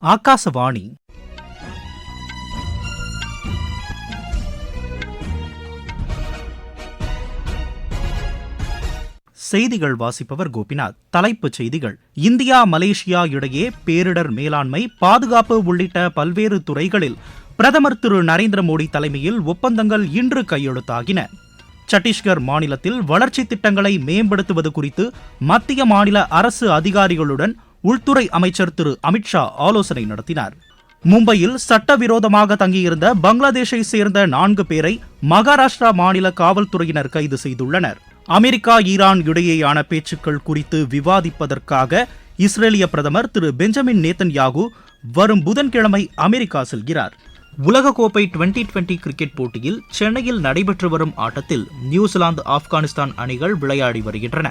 ஆகாசவாணி செய்திகள் வாசிப்பவர் கோபிநாத். தலைப்புச் செய்திகள். இந்தியா மலேசியா இடையே பேரிடர் மேலாண்மை, பாதுகாப்பு உள்ளிட்ட பல்வேறு துறைகளில் பிரதமர் திரு நரேந்திர மோடி தலைமையில் ஒப்பந்தங்கள் இன்று கையெழுத்தாகின. சத்தீஸ்கர் மாநிலத்தில் வளர்ச்சித் திட்டங்களை மேம்படுத்துவது குறித்து மத்திய மாநில அரசு அதிகாரிகளுடன் உள்துறை அமைச்சர் திரு அமித்ஷா ஆலோசனை நடத்தினார். மும்பையில் சட்டவிரோதமாக தங்கியிருந்த பங்களாதேஷை சேர்ந்த 4 பேரை மகாராஷ்டிரா மாநில காவல்துறையினர் கைது செய்துள்ளனர். அமெரிக்கா ஈரான் இடையேயான பேச்சுக்கள் குறித்து விவாதிப்பதற்காக இஸ்ரேலிய பிரதமர் திரு பெஞ்சமின் நேத்தன்யாகு வரும் புதன்கிழமை அமெரிக்கா செல்கிறார். உலகக்கோப்பை 2020 கிரிக்கெட் போட்டியில் சென்னையில் நடைபெற்று வரும் ஆட்டத்தில் நியூசிலாந்து, ஆப்கானிஸ்தான் அணிகள் விளையாடி வருகின்றன.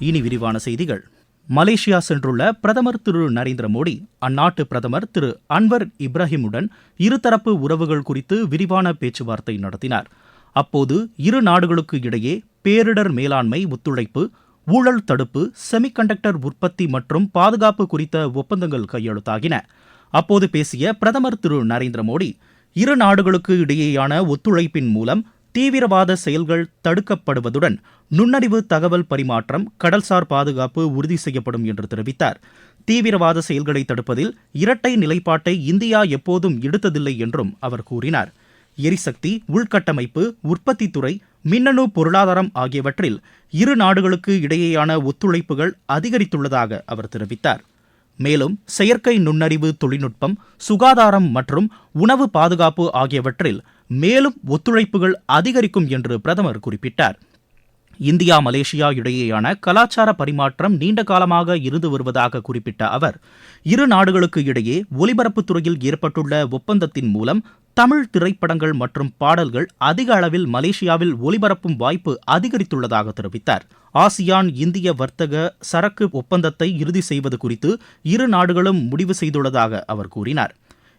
இனி விரிவான செய்திகள். மலேசியா சென்றுள்ள பிரதமர் திரு நரேந்திர மோடி அந்நாட்டு பிரதமர் திரு அன்வர் இப்ராஹிமுடன் இருதரப்பு உறவுகள் குறித்து விரிவான பேச்சுவார்த்தை நடத்தினார். அப்போது இரு நாடுகளுக்கு இடையே பேரிடர் மேலாண்மை, ஒத்துழைப்பு, ஊழல் தடுப்பு, செமிகண்டக்டர் உற்பத்தி மற்றும் பாதுகாப்பு குறித்த ஒப்பந்தங்கள் கையெழுத்தாகின. அப்போது பேசிய பிரதமர் திரு நரேந்திர மோடி, இரு நாடுகளுக்கு இடையேயான ஒத்துழைப்பின் மூலம் தீவிரவாத செயல்கள் தடுக்கப்படுவதுடன் நுண்ணறிவு தகவல் பரிமாற்றம், கடல்சார் பாதுகாப்பு உறுதி செய்யப்படும் என்று தெரிவித்தார். தீவிரவாத செயல்களை தடுப்பதில் இரட்டை நிலைப்பாட்டை இந்தியா எப்போதும் எடுத்ததில்லை என்றும் அவர் கூறினார். எரிசக்தி, உள்கட்டமைப்பு, உற்பத்தித்துறை, மின்னணு பொருளாதாரம் ஆகியவற்றில் இரு நாடுகளுக்கு இடையேயான ஒத்துழைப்புகள் அதிகரித்துள்ளதாக அவர் தெரிவித்தார். மேலும் செயற்கை நுண்ணறிவு தொழில்நுட்பம், சுகாதாரம் மற்றும் உணவு பாதுகாப்பு ஆகியவற்றில் மேலும் ஒத்துழைப்புகள் அதிகரிக்கும் என்று பிரதமர் குறிப்பிட்டார். இந்தியா மலேசியா இடையேயான கலாச்சார பரிமாற்றம் நீண்ட காலமாக இருந்து வருவதாக குறிப்பிட்ட அவர், இரு நாடுகளுக்கு இடையே ஒலிபரப்புத் துறையில் ஏற்பட்டுள்ள ஒப்பந்தத்தின் மூலம் தமிழ் திரைப்படங்கள் மற்றும் பாடல்கள் அதிக அளவில் மலேசியாவில் ஒலிபரப்பும் வாய்ப்பு அதிகரித்துள்ளதாக தெரிவித்தார். ஆசியான் இந்திய வர்த்தக சரக்கு ஒப்பந்தத்தை இறுதி செய்வது குறித்து இரு நாடுகளும் முடிவு செய்துள்ளதாக அவர் கூறினார்.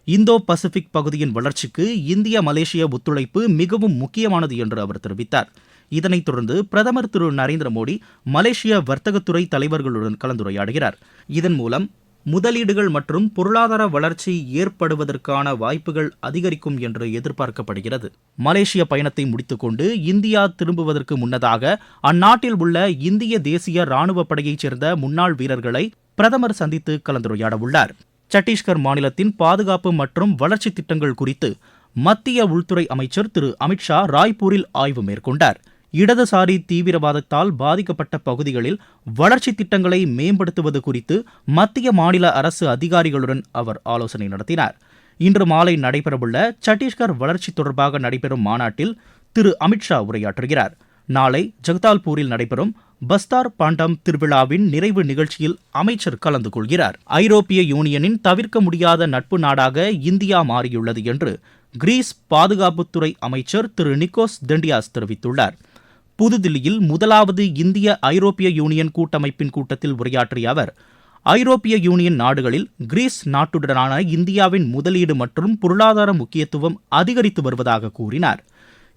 இந்தோ பசிபிக் பகுதியின் வளர்ச்சிக்கு இந்திய மலேசிய ஒத்துழைப்பு மிகவும் முக்கியமானது என்று அவர் தெரிவித்தார். இதனைத் தொடர்ந்து பிரதமர் திரு நரேந்திர மோடி மலேசிய வர்த்தகத்துறை தலைவர்களுடன் கலந்துரையாடுகிறார். இதன் மூலம் முதலீடுகள் மற்றும் பொருளாதார வளர்ச்சி ஏற்படுவதற்கான வாய்ப்புகள் அதிகரிக்கும் என்று எதிர்பார்க்கப்படுகிறது. மலேசிய பயணத்தை முடித்துக்கொண்டு இந்தியா திரும்புவதற்கு முன்னதாக அந்நாட்டில் உள்ள இந்திய தேசிய ராணுவ படையைச் சேர்ந்த முன்னாள் வீரர்களை பிரதமர் சந்தித்து கலந்துரையாட உள்ளார். சத்தீஸ்கர் மாநிலத்தின் பாதுகாப்பு மற்றும் வளர்ச்சி திட்டங்கள் குறித்து மத்திய உள்துறை அமைச்சர் திரு அமித்ஷா ராய்ப்பூரில் ஆய்வு மேற்கொண்டார். இடதுசாரி தீவிரவாதத்தால் பாதிக்கப்பட்ட பகுதிகளில் வளர்ச்சி திட்டங்களை மேம்படுத்துவது குறித்து மத்திய மாநில அரசு அதிகாரிகளுடன் அவர் ஆலோசனை நடத்தினார். இன்று மாலை நடைபெறவுள்ள சத்தீஸ்கர் வளர்ச்சி தொடர்பாக நடைபெறும் மாநாட்டில் திரு அமித்ஷா உரையாற்றுகிறார். நாளை ஜகதால்பூரில் நடைபெறும் பஸ்தார் பாண்டம் திருவிழாவின் நிறைவு நிகழ்ச்சியில் அமைச்சர் கலந்து கொள்கிறார். ஐரோப்பிய யூனியனின் தவிர்க்க முடியாத நட்பு நாடாக இந்தியா மாறியுள்ளது என்று கிரீஸ் பாதுகாப்புத்துறை அமைச்சர் திரு நிக்கோஸ் டெண்டியாஸ் தெரிவித்துள்ளார். புதுதில்லியில் முதலாவது இந்திய ஐரோப்பிய யூனியன் கூட்டமைப்பின் கூட்டத்தில் உரையாற்றிய அவர், ஐரோப்பிய யூனியன் நாடுகளில் கிரீஸ் நாட்டுடனான இந்தியாவின் முதலீடு மற்றும் பொருளாதார முக்கியத்துவம் அதிகரித்து வருவதாக கூறினார்.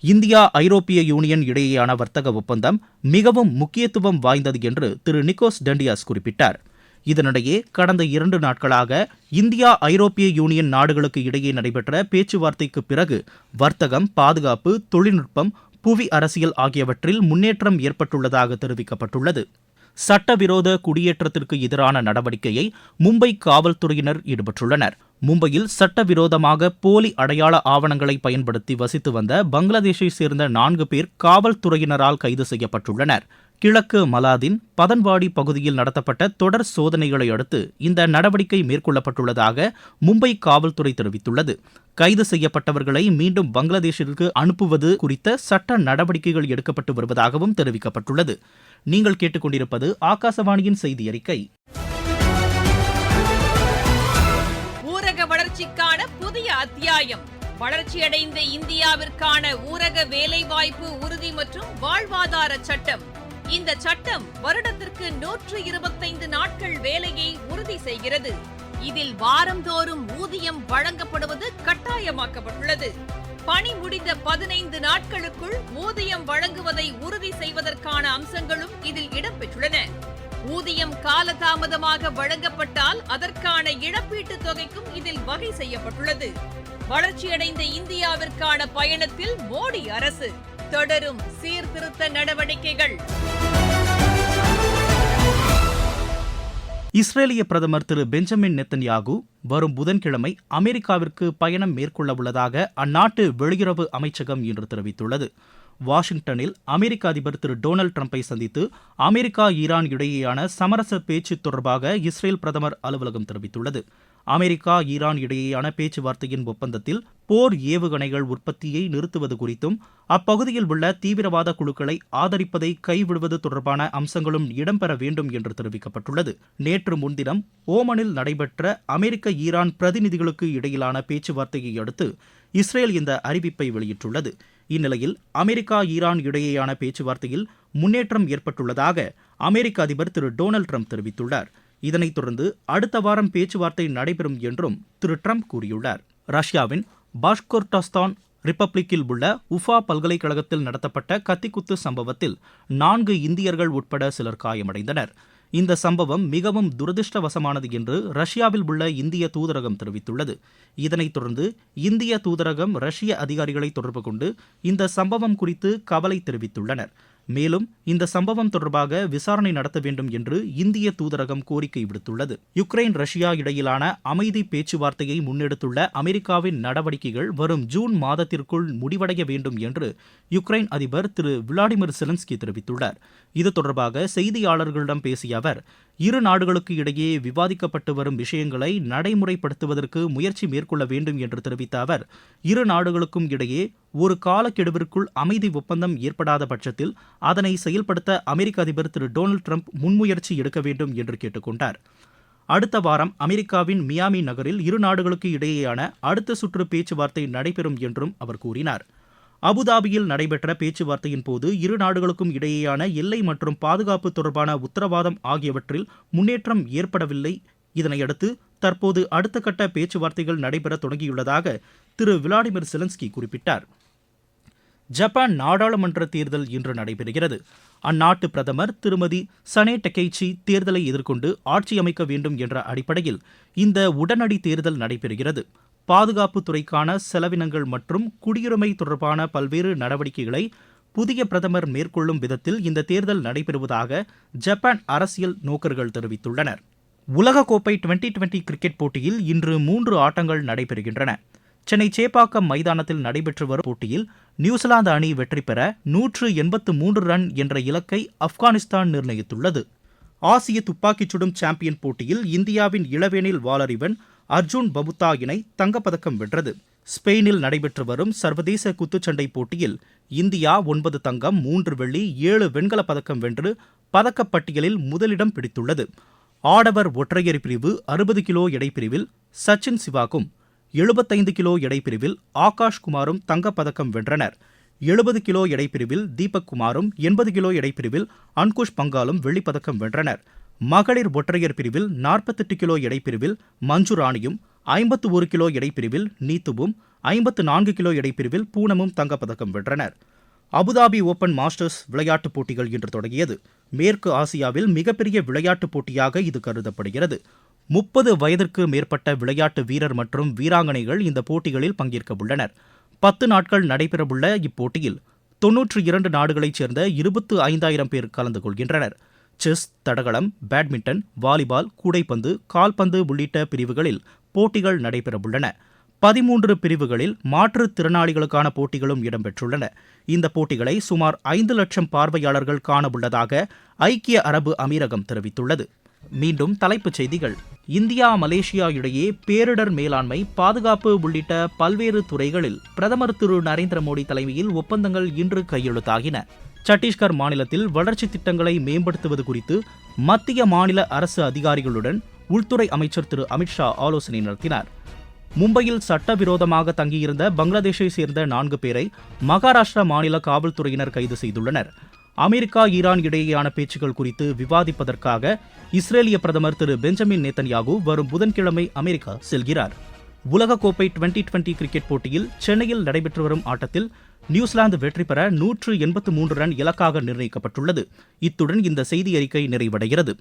இந்தியா ஐரோப்பிய யூனியன் இடையேயான வர்த்தக ஒப்பந்தம் மிகவும் முக்கியத்துவம் வாய்ந்தது என்று திரு நிக்கோஸ் டெண்டியாஸ் குறிப்பிட்டார். இதனிடையே கடந்த 2 நாட்களாக இந்தியா ஐரோப்பிய யூனியன் நாடுகளுக்கு இடையே நடைபெற்ற பேச்சுவார்த்தைக்கு பிறகு வர்த்தகம், பாதுகாப்பு, தொழில்நுட்பம், புவி அரசியல் ஆகியவற்றில் முன்னேற்றம் ஏற்பட்டுள்ளதாக தெரிவிக்கப்பட்டுள்ளது. சட்டவிரோத குடியேற்றத்திற்கு எதிரான நடவடிக்கையை மும்பை காவல்துறையினர் ஈடுபட்டுள்ளனர். மும்பையில் சட்டவிரோதமாக போலி அடையாள ஆவணங்களை பயன்படுத்தி வசித்து வந்த பங்களாதேஷை சேர்ந்த 4 பேர் காவல்துறையினரால் கைது செய்யப்பட்டுள்ளனர். கிழக்கு மலாதின் பதன்வாடி பகுதியில் நடத்தப்பட்ட தொடர் சோதனைகளை அடுத்து இந்த நடவடிக்கை மேற்கொள்ளப்பட்டுள்ளதாக மும்பை காவல்துறை தெரிவித்துள்ளது. கைது செய்யப்பட்டவர்களை மீண்டும் பங்களாதேஷிற்கு அனுப்புவது குறித்த சட்ட நடவடிக்கைகள் எடுக்கப்பட்டு வருவதாகவும் தெரிவிக்கப்பட்டுள்ளது. நீங்கள் கேட்டுக்கொண்டிருப்பது ஆகாசவாணியின் செய்தி அறிக்கை. ஊரக வளர்ச்சிக்கான புதிய அத்தியாயம். வளர்ச்சியடைந்த இந்தியாவிற்கான ஊரக வேலைவாய்ப்பு உறுதி மற்றும் வாழ்வாதார சட்டம். இந்த சட்டம் வருடத்திற்கு 125 நாட்கள் வேலையை உறுதி செய்கிறது. இதில் வாரந்தோறும் ஊதியம் வழங்கப்படுவது கட்டாயமாக்கப்பட்டுள்ளது. பணி முடிந்த 15 நாட்களுக்குள் ஊதியம் வழங்குவதை உறுதி செய்வதற்கான அம்சங்களும் இதில் இடம்பெற்றுள்ளன. ஊதியம் காலதாமதமாக வழங்கப்பட்டால் அதற்கான இழப்பீட்டுத் தொகைக்கும் இதில் வகை செய்யப்பட்டுள்ளது. வளர்ச்சியடைந்த இந்தியாவிற்கான பயணத்தில் மோடி அரசு தொடரும் சீர்திருத்த நடவடிக்கைகள். இஸ்ரேலிய பிரதமர் திரு பெஞ்சமின் நெத்தன்யாகு வரும் புதன்கிழமை அமெரிக்காவிற்கு பயணம் மேற்கொள்ள உள்ளதாக அந்நாட்டு வெளியுறவு அமைச்சகம் இன்று தெரிவித்துள்ளது. வாஷிங்டனில் அமெரிக்க அதிபர் திரு டொனால்டு டிரம்பை சந்தித்து அமெரிக்கா ஈரான் இடையேயான சமரச பேச்சு தொடர்பாக இஸ்ரேல் பிரதமர் அலுவலகம் தெரிவித்துள்ளது. அமெரிக்கா ஈரான் இடையேயான பேச்சுவார்த்தையின் ஒப்பந்தத்தில் போர் ஏவுகணைகள் உற்பத்தியை நிறுத்துவது குறித்தும் அப்பகுதியில் உள்ள தீவிரவாத குழுக்களை ஆதரிப்பதை கைவிடுவது தொடர்பான அம்சங்களும் இடம்பெற வேண்டும் என்று தெரிவிக்கப்பட்டுள்ளது. நேற்று முன்தினம் ஓமனில் நடைபெற்ற அமெரிக்க ஈரான் பிரதிநிதிகளுக்கு இடையிலான பேச்சுவார்த்தையை அடுத்து இஸ்ரேல் இந்த அறிவிப்பை வெளியிட்டுள்ளது. இந்நிலையில் அமெரிக்கா ஈரான் இடையேயான பேச்சுவார்த்தையில் முன்னேற்றம் ஏற்பட்டுள்ளதாக அமெரிக்க அதிபர் திரு டொனால்டு டிரம்ப் தெரிவித்துள்ளார். இதனைத் தொடர்ந்து அடுத்த வாரம் பேச்சுவார்த்தை நடைபெறும் என்றும் திரு டிரம்ப் கூறியுள்ளார். ரஷ்யாவின் பாஷ்கோர்டாஸ்தான் ரிப்பப்ளிக்கில் உள்ள உஃபா பல்கலைக்கழகத்தில் நடத்தப்பட்ட கத்திக்குத்து சம்பவத்தில் 4 இந்தியர்கள் உட்பட சிலர் காயமடைந்தனர். இந்த சம்பவம் மிகவும் துரதிருஷ்டவசமானது என்று ரஷ்யாவில் உள்ள இந்திய தூதரகம் தெரிவித்துள்ளது. இதனைத் தொடர்ந்து இந்திய தூதரகம் ரஷ்ய அதிகாரிகளை தொடர்பு கொண்டு இந்த சம்பவம் குறித்து கவலை தெரிவித்துள்ளனர். மேலும் இந்த சம்பவம் தொடர்பாக விசாரணை நடத்த வேண்டும் என்று இந்திய தூதரகம் கோரிக்கை விடுத்துள்ளது. யுக்ரைன் ரஷ்யா இடையிலான அமைதி பேச்சுவார்த்தையை முன்னெடுத்துள்ள அமெரிக்காவின் நடவடிக்கைகள் வரும் ஜூன் மாதத்திற்குள் முடிவடைய வேண்டும் என்று யுக்ரைன் அதிபர் திரு விளாடிமிர் செலன்ஸ்கி தெரிவித்துள்ளார். இது தொடர்பாக செய்தியாளர்களிடம் பேசிய அவர், இரு நாடுகளுக்கு இடையே விவாதிக்கப்பட்டு வரும் விஷயங்களை நடைமுறைப்படுத்துவதற்கு முயற்சி மேற்கொள்ள வேண்டும் என்று தெரிவித்த அவர், இரு நாடுகளுக்கும் இடையே ஒரு காலக்கெடுவிற்குள் அமைதி ஒப்பந்தம் ஏற்படாத பட்சத்தில் அதனை செயல்படுத்த அமெரிக்க அதிபர் திரு டொனால்டு டிரம்ப் முன்முயற்சி எடுக்க வேண்டும் என்று கேட்டுக்கொண்டார். அடுத்த வாரம் அமெரிக்காவின் மியாமி நகரில் இரு நாடுகளுக்கு இடையேயான அடுத்த சுற்று பேச்சுவார்த்தை நடைபெறும் என்றும் அவர் கூறினார். அபுதாபியில் நடைபெற்ற பேச்சுவார்த்தையின் போது இரு நாடுகளுக்கும் இடையேயான எல்லை மற்றும் பாதுகாப்பு தொடர்பான உத்தரவாதம் ஆகியவற்றில் முன்னேற்றம் ஏற்படவில்லை. இதனையடுத்து தற்போது அடுத்த கட்ட பேச்சுவார்த்தைகள் நடைபெற தொடங்கியுள்ளதாக திரு விளாடிமிர் செலன்ஸ்கி குறிப்பிட்டார். ஜப்பான் நாடாளுமன்ற தேர்தல் இன்று நடைபெறுகிறது. அந்நாட்டு பிரதமர் திருமதி சனே டெக்கைச்சி தேர்தலை எதிர்கொண்டு ஆட்சி அமைக்க வேண்டும் என்ற அடிப்படையில் இந்த உடனடி தேர்தல் நடைபெறுகிறது. பாதுகாப்பு துறைக்கான செலவினங்கள் மற்றும் குடியுரிமை தொடர்பான பல்வேறு நடவடிக்கைகளை புதிய பிரதமர் மேற்கொள்ளும் விதத்தில் இந்த தேர்தல் நடைபெறுவதாக ஜப்பான் அரசியல் நோக்கர்கள் தெரிவித்துள்ளனர். உலகக்கோப்பை 2020 கிரிக்கெட் போட்டியில் இன்று 3 ஆட்டங்கள் நடைபெறுகின்றன. சென்னை சேப்பாக்கம் மைதானத்தில் நடைபெற்று வரும் போட்டியில் நியூசிலாந்து அணி வெற்றி பெற 183 ரன் என்ற இலக்கை ஆப்கானிஸ்தான் நிர்ணயித்துள்ளது. ஆசிய துப்பாக்கிச் சுடும் சாம்பியன் போட்டியில் இந்தியாவின் இளவேனில் வாலறிவன் அர்ஜுன் பபுத்தா இணை தங்கப்பதக்கம் வென்றது. ஸ்பெயினில் நடைபெற்று வரும் சர்வதேச குத்துச்சண்டை போட்டியில் இந்தியா 9 தங்கம் 3 வெள்ளி 7 வெண்கலப் பதக்கம் வென்று பதக்கப்பட்டியலில் முதலிடம் பிடித்துள்ளது. ஆடவர் ஒற்றையர் பிரிவு 60 கிலோ எடைப்பிரிவில் சச்சின் சிவாகும், 75 கிலோ எடைப்பிரிவில் ஆகாஷ் குமாரும் தங்கப்பதக்கம் வென்றனர். 70 கிலோ எடைப்பிரிவில் தீபக் குமாரும் 80 கிலோ எடைப்பிரிவில் அன்குஷ் பங்காலும் வெள்ளிப்பதக்கம் வென்றனர். மகளிர் ஒற்றையர் பிரிவில் 48 கிலோ எடைப்பிரிவில் மஞ்சு ராணியும், 51 கிலோ எடைப்பிரிவில் நீத்துவும், 54 கிலோ எடைப்பிரிவில் பூனமும் தங்கப்பதக்கம் வென்றனர். அபுதாபி ஓபன் மாஸ்டர்ஸ் விளையாட்டுப் போட்டிகள் இன்று தொடங்கியது. மேற்கு ஆசியாவில் மிகப்பெரிய விளையாட்டுப் போட்டியாக இது கருதப்படுகிறது. 30 வயதிற்கு மேற்பட்ட விளையாட்டு வீரர் மற்றும் வீராங்கனைகள் இந்த போட்டிகளில் பங்கேற்க உள்ளனர். 10 நாட்கள் நடைபெறவுள்ள இப்போட்டியில் 92 நாடுகளைச் சேர்ந்த 25,000 பேர் கலந்து கொள்கின்றனர். செஸ், தடகளம், பேட்மிண்டன், வாலிபால், கூடைப்பந்து, கால்பந்து உள்ளிட்ட பிரிவுகளில் போட்டிகள் நடைபெறவுள்ளன. 13 பிரிவுகளில் மாற்றுத்திறனாளிகளுக்கான போட்டிகளும் இடம்பெற்றுள்ளன. இந்த போட்டிகளை சுமார் 5 லட்சம் பார்வையாளர்கள் காணவுள்ளதாக ஐக்கிய அரபு அமீரகம் தெரிவித்துள்ளது. மீண்டும் தலைப்புச் செய்திகள். இந்தியா மலேசியா இடையே பேரிடர் மேலாண்மை, பாதுகாப்பு உள்ளிட்ட பல்வேறு துறைகளில் பிரதமர் திரு நரேந்திர மோடி தலைமையில் ஒப்பந்தங்கள் இன்று கையெழுத்தாகின. சத்தீஸ்கர் மாநிலத்தில் வளர்ச்சித் திட்டங்களை மேம்படுத்துவது குறித்து மத்திய மாநில அரசு அதிகாரிகளுடன் உள்துறை அமைச்சர் திரு அமித்ஷா ஆலோசனை நடத்தினார். மும்பையில் சட்டவிரோதமாக தங்கியிருந்த பங்களாதேஷை சேர்ந்த 4 பேரை மகாராஷ்டிரா மாநில காவல்துறையினர் கைது செய்துள்ளனர். அமெரிக்கா ஈரான் இடையேயான பேச்சுக்கள் குறித்து விவாதிப்பதற்காக இஸ்ரேலிய பிரதமர் திரு பெஞ்சமின் நேத்தன்யாகு வரும் புதன்கிழமை அமெரிக்கா செல்கிறார். உலகக்கோப்பை 2020 கிரிக்கெட் போட்டியில் சென்னையில் நடைபெற்று வரும் ஆட்டத்தில் நியூசிலாந்து வெற்றி பெற 183 ரன் இலக்காக நிர்ணயிக்கப்பட்டுள்ளது. இத்துடன் இந்த செய்தி அறிக்கை நிறைவடைகிறது.